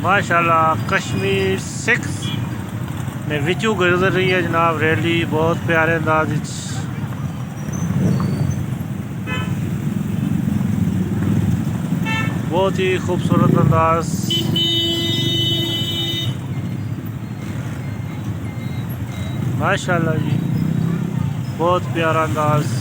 माशाल्लाह कश्मीर 6 में विचू गुजर रही है जनाब रैली बहुत प्यारे अंदाज विच। बहुत ही खूबसूरत अंदाज। माशाल्लाह जी बहुत प्यारा अंदाज।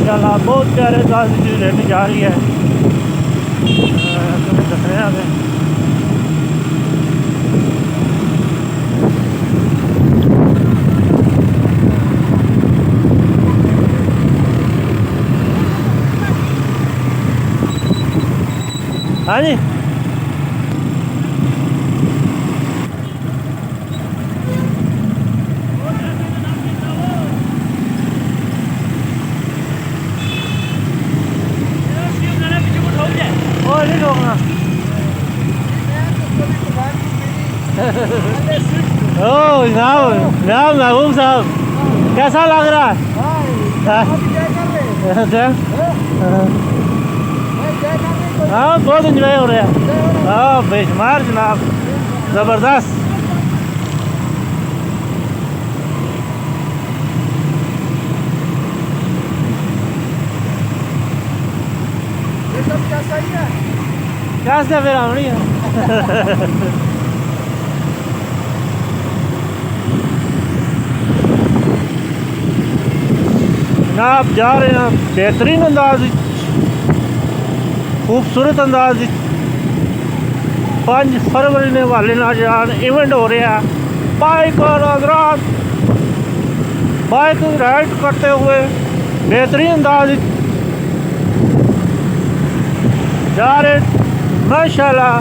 माशाल्लाह बहुत प्यारे अंदाज की रैली जा रही है। तुम्हें दस रहे हैं हाँ जी। और नहीं रोकना। ओ जनाब जनाब महबूब साहब कैसा लग रहा है? हाँ बहुत इंजॉय हो रहा है। हाँ बेशुमार जनाब ज़बरदस्त। क्या फिर आनी है। जनाब जा रहे हैं बेहतरीन अंदाज, खूबसूरत अंदाज। 5 फरवरी ने वाले नाजान इवेंट हो रहा है। बाइक और हज़रात बाइक राइड करते हुए बेहतरीन अंदाज जा रहे माशाल्लाह।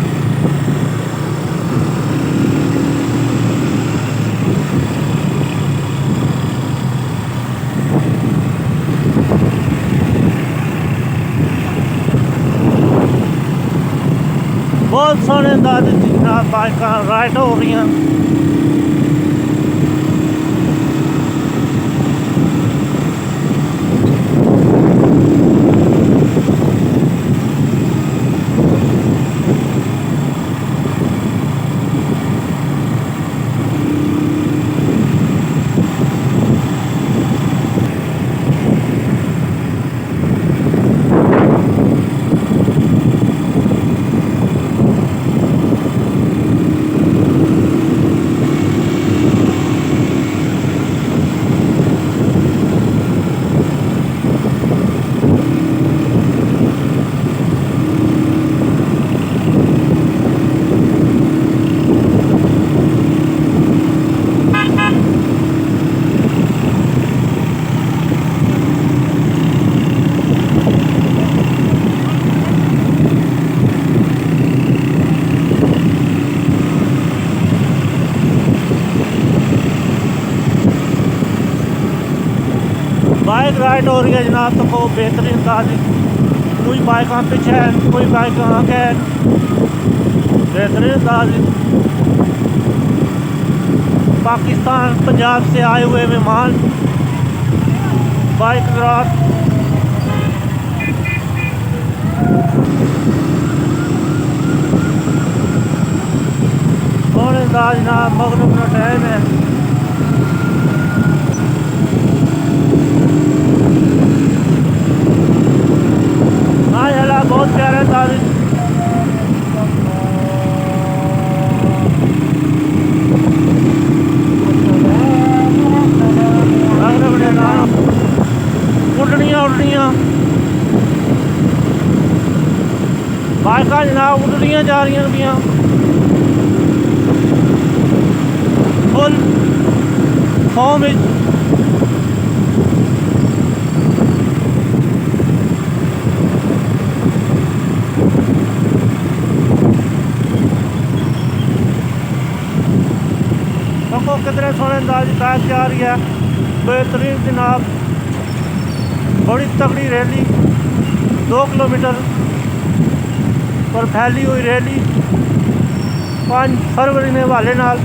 बहुत सोहने अंदाज बाइक राइड हो रही हैं। बाइक राइड हो रही है जनाब। तो को बेहतरीन अंदाज, कोई बाइक पीछे है कोई बाइक आगे है। बेहतरीन अंदाज पाकिस्तान पंजाब से आए हुए मेहमान बाइक रात और अंदाज जनाब। मगरिब का टाइम है। बहुत प्यारा तारीख उड़नियाँ बाइक जनाब उड़नियाँ जा रही हैं फुल फॉर्म कितने सोने अंदाज बाइक जा रही है। बेहतरीन जनाब बड़ी तगड़ी रैली 2 किलोमीटर पर फैली हुई रैली 5 फरवरी ने वाले नाल।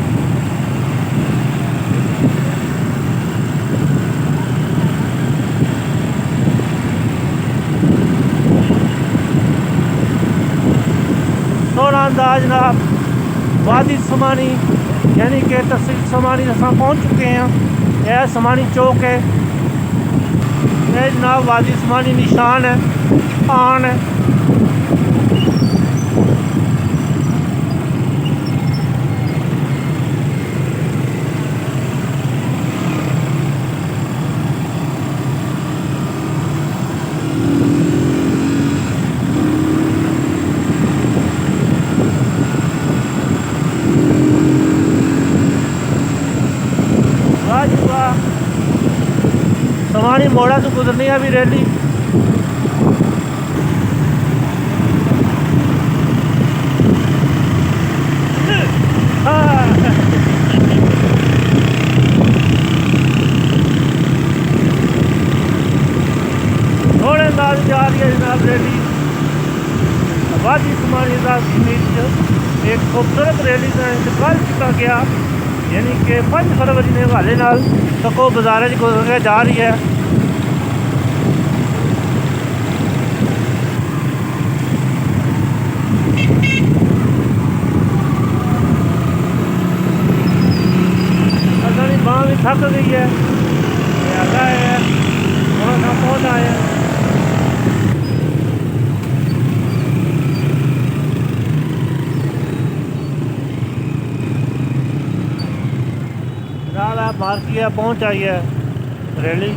सोना अंदाज जनाब वादी समानी यानी कि तहसील समानी अस पहुँच चुके हैं। यह समानी चौक है। यह जनाब वादी समानी निशान है आन है। वाह जी वाह, समानी मोड़ा से गुजरनी है अभी रैली। थोड़े अंदाज जा रही है जनाब रैली वादी समानी एक खूबसूरत रैली का इंतकाल किया गया, यानी कि 5 फरवरी के हवाले नाल सको बाजार गुजर के जा रही है। असानी बाँ भी थक गई है, आगा है थोड़ा सा पहुँच आया। मार किया पहुँच आई है रैली।